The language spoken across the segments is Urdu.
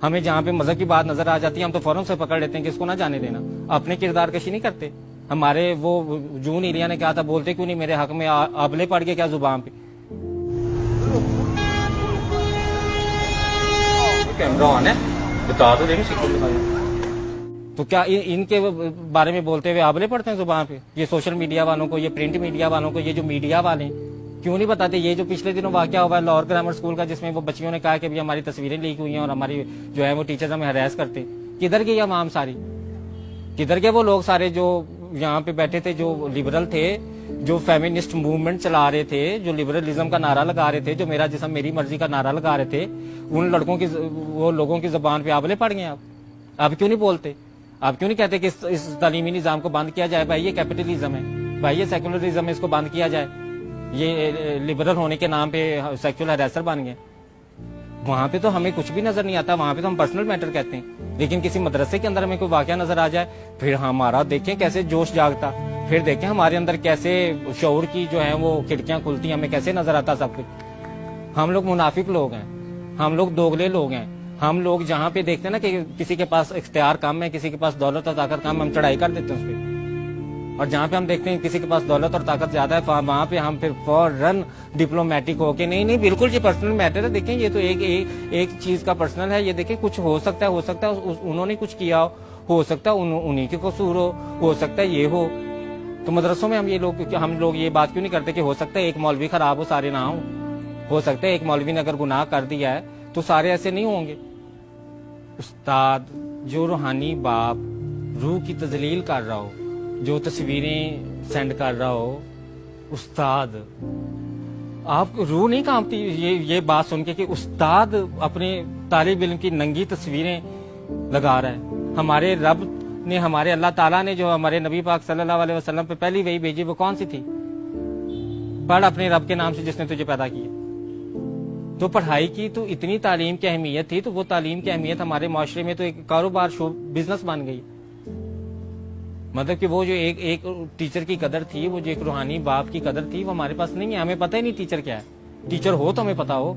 ہمیں جہاں پہ مذہب کی بات نظر آ جاتی ہے ہم تو فوراً سے پکڑ لیتے ہیں کہ اس کو نہ جانے دینا. اپنے کردار کشی نہیں کرتے. ہمارے وہ جون ایریا نے کہا تھا بولتے کیوں نہیں میرے حق میں آبلے پڑ گئے کیا زبان پہ. کیمرہ آن ہے بتا تو دیں تو کیا ان کے بارے میں بولتے ہوئے آبلے پڑتے ہیں زبان پہ. یہ سوشل میڈیا والوں کو, یہ پرنٹ میڈیا والوں کو, یہ جو میڈیا والے ہیں کیوں نہیں بتاتے. یہ جو پچھلے دنوں واقعہ ہوا ہے لاہور گرامر اسکول کا جس میں وہ بچیوں نے کہا کہ ہماری تصویریں لیک ہوئی ہیں اور ہماری جو ہے وہ ٹیچرز ہمیں ہراس کرتے. کدھر گئی عوام ساری, کدھر گئے وہ لوگ سارے جو یہاں پہ بیٹھے تھے, جو لبرل تھے, جو فیمنسٹ موومنٹ چلا رہے تھے, جو لبرلزم کا نعرہ لگا رہے تھے, جو میرا جسم میری مرضی کا نعرہ لگا رہے تھے. ان لڑکوں کی وہ لوگوں کی زبان پہ آبلے پڑ گئے. آپ کیوں نہیں بولتے؟ آپ کیوں نہیں کہتے کہ اس تعلیمی نظام کو بند کیا جائے؟ بھائی یہ کیپٹلزم ہے, بھائی یہ سیکولرزم ہے, اس کو بند کیا جائے. یہ لبرل ہونے کے نام پہ سیکچوئل ہراسر بن گئے. وہاں پہ تو ہمیں کچھ بھی نظر نہیں آتا, وہاں پہ تو ہم پرسنل میٹر کہتے ہیں. لیکن کسی مدرسے کے اندر ہمیں کوئی واقعہ نظر آ جائے پھر ہمارا دیکھیں کیسے جوش جاگتا, پھر دیکھیں ہمارے اندر کیسے شعور کی جو ہے وہ کھڑکیاں کھلتی, ہمیں کیسے نظر آتا سب کچھ. ہم لوگ منافق لوگ ہیں, ہم لوگ دوگلے لوگ ہیں. ہم لوگ جہاں پہ دیکھتے ہیں نا کہ کسی کے پاس اختیار کم ہے, کسی کے پاس دولت اور طاقت کم ہے, ہم چڑھائی کر دیتے ہیں اس پہ. اور جہاں پہ ہم دیکھتے ہیں کسی کے پاس دولت اور طاقت زیادہ ہے وہاں پہ ہم پھر فوراً ڈپلومیٹک ہو کے نہیں بالکل یہ پرسنل میٹر ہے. دیکھیں یہ تو ایک چیز کا پرسنل ہے. یہ دیکھیں کچھ ہو سکتا ہے انہوں نے کچھ کیا ہو سکتا ہے انہی کے قصور ہو سکتا ہے یہ ہو. تو مدرسوں میں ہم لوگ یہ بات کیوں نہیں کرتے کہ ہو سکتا ہے ایک مولوی خراب ہو سارے نہ ہو سکتا ہے ایک مولوی نے اگر گناہ کر دیا ہے تو سارے ایسے نہیں ہوں گے. استاد جو روحانی باپ روح کی تذلیل کر رہا ہو, جو تصویریں سینڈ کر رہا ہو, استاد آپ روح نہیں کانپتی یہ بات سن کے کہ استاد اپنے طالب علم کی ننگی تصویریں لگا رہا ہے. ہمارے رب نے, ہمارے اللہ تعالیٰ نے جو ہمارے نبی پاک صلی اللہ علیہ وسلم پہ پہلی وحی بھیجی وہ کون سی تھی؟ پڑھ اپنے رب کے نام سے جس نے تجھے پیدا کیا. تو پڑھائی کی تو اتنی تعلیم کی اہمیت تھی, تو وہ تعلیم کی اہمیت ہمارے معاشرے میں تو ایک کاروبار بزنس بن گئی. مطلب کہ وہ جو ایک ٹیچر کی قدر تھی, وہ جو ایک روحانی باپ کی قدر تھی, وہ ہمارے پاس نہیں ہے. ہمیں پتہ ہی نہیں ٹیچر کیا ہے. ٹیچر ہو تو ہمیں پتا ہو.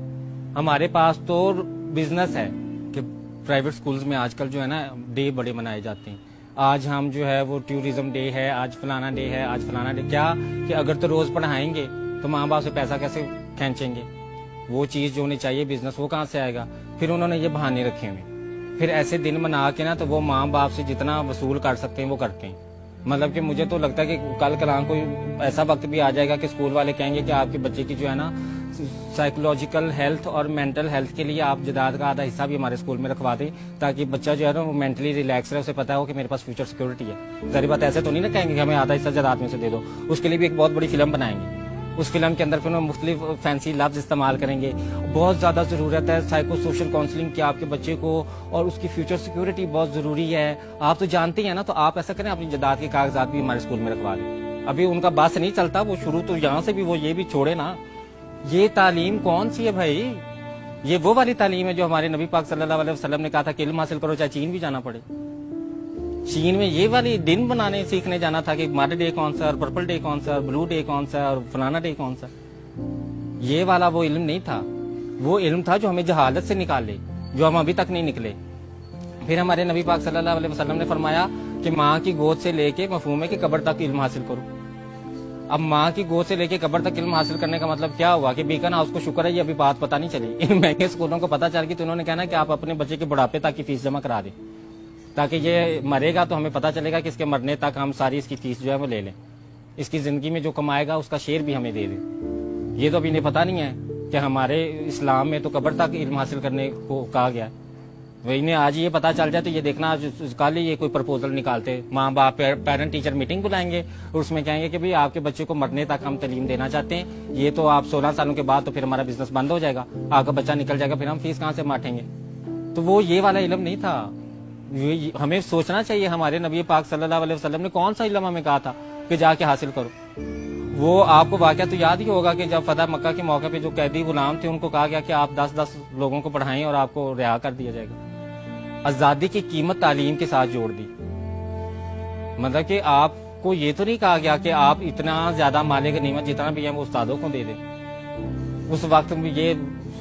ہمارے پاس تو بزنس ہے کہ پرائیویٹ سکولز میں آج کل جو ہے نا ڈے بڑے منائے جاتے ہیں. آج ہم جو ہے وہ ٹورزم ڈے ہے, آج فلانا ڈے ہے, آج فلانا ڈے. کیا کہ اگر تو روز پڑھائیں گے تو ماں باپ سے پیسہ کیسے کھینچیں گے؟ وہ چیز جو ہونی چاہیے بزنس وہ کہاں سے آئے گا؟ پھر انہوں نے یہ بہانے رکھے ہوئے, پھر ایسے دن منا کے نا تو وہ ماں باپ سے جتنا وصول کر سکتے ہیں وہ کرتے ہیں. مطلب کہ مجھے تو لگتا ہے کہ کل کلام کوئی ایسا وقت بھی آ جائے گا کہ اسکول والے کہیں گے کہ آپ کے بچے کی جو ہے نا سائیکولوجیکل ہیلتھ اور مینٹل ہیلتھ کے لیے آپ جداد کا آدھا حصہ بھی ہمارے اسکول میں رکھوا دیں, تاکہ بچہ جو ہے نا وہ مینٹلی ریلیکس رہے, اسے پتا ہو کہ میرے پاس فیوچر سیکورٹی ہے. ظاہر بات ایسے تو نہیں نا کہیں گے کہ ہمیں آدھا حصہ جداد میں سے دے دو. اس کے لیے بھی ایک بہت بڑی فلم بنائیں گے. اس فلم کے اندر پھر مختلف فینسی لفظ استعمال کریں گے. بہت زیادہ ضرورت ہے سائیکو سوشل کاؤنسلنگ کی آپ کے بچے کو, اور اس کی فیوچر سیکورٹی بہت ضروری ہے. آپ تو جانتے ہیں نا, تو آپ ایسا کریں اپنی جداد کے کاغذات بھی ہمارے اسکول میں رکھوا دیں. ابھی ان کا بس نہیں چلتا, وہ شروع تو یہاں سے بھی وہ یہ بھی چھوڑے نا. یہ تعلیم کون سی ہے بھائی؟ یہ وہ والی تعلیم ہے جو ہمارے نبی پاک صلی اللہ علیہ وسلم نے کہا تھا کہ علم حاصل کرو چاہے چین بھی جانا پڑے. چین میں یہ والی دن بنانے سیکھنے جانا تھا کہ مڈ ڈے کون سا, اور پرپل ڈے کون سا, اور بلو ڈے کون سا, اور فلانا ڈے کون سا. یہ والا وہ علم نہیں تھا. وہ علم تھا جو ہمیں جہالت سے نکالے, جو ہم ابھی تک نہیں نکلے. پھر ہمارے نبی پاک صلی اللہ علیہ وسلم نے فرمایا کہ ماں کی گود سے لے کے مفہوم ہے کہ قبر تک علم حاصل کرو. اب ماں کی گود سے لے کے قبر تک علم حاصل کرنے کا مطلب کیا ہوا کہ بیکن ہاؤس کو شکر ہے یہ ابھی بات پتہ نہیں چلی. ان مہنگے اسکولوں کو پتہ چل گئی تو انہوں نے کہنا کہ آپ اپنے بچے کے بڑھاپے تک کی فیس جمع کرا دیں, تاکہ یہ مرے گا تو ہمیں پتہ چلے گا کہ اس کے مرنے تک ہم ساری اس کی فیس جو ہے وہ لے لیں. اس کی زندگی میں جو کمائے گا اس کا شیئر بھی ہمیں دے دیں. یہ تو ابھی انہیں پتہ نہیں ہے کہ ہمارے اسلام میں تو قبر تک علم حاصل کرنے کو کہا گیا. وہ انہیں آج یہ پتہ چل جائے تو یہ دیکھنا کل ہی یہ کوئی پرپوزل نکالتے, ماں باپ پیرنٹ ٹیچر میٹنگ بلائیں گے اور اس میں کہیں گے کہ بھئی آپ کے بچے کو مرنے تک ہم تعلیم دینا چاہتے ہیں. یہ تو آپ 16 سالوں کے بعد تو پھر ہمارا بزنس بند ہو جائے گا, آپ کا بچہ نکل جائے گا, پھر ہم فیس کہاں سے ماٹیں گے. تو وہ یہ والا علم نہیں تھا. ہمیں سوچنا چاہیے ہمارے نبی پاک صلی اللہ علیہ وسلم نے کون سا علم ہمیں کہا تھا کہ جا کے حاصل کرو. وہ آپ کو واقعہ تو یاد ہی ہوگا کہ جب فتح مکہ کے موقع پہ جو قیدی غلام تھے ان کو کہا گیا کہ آپ 10 لوگوں کو پڑھائیں اور آپ کو رہا کر دیا جائے گا. آزادی کی قیمت تعلیم کے ساتھ جوڑ دی. مطلب کہ آپ کو یہ تو نہیں کہا گیا کہ آپ اتنا زیادہ مال غنیمت جتنا بھی ہے وہ استادوں کو دے دیں. اس وقت یہ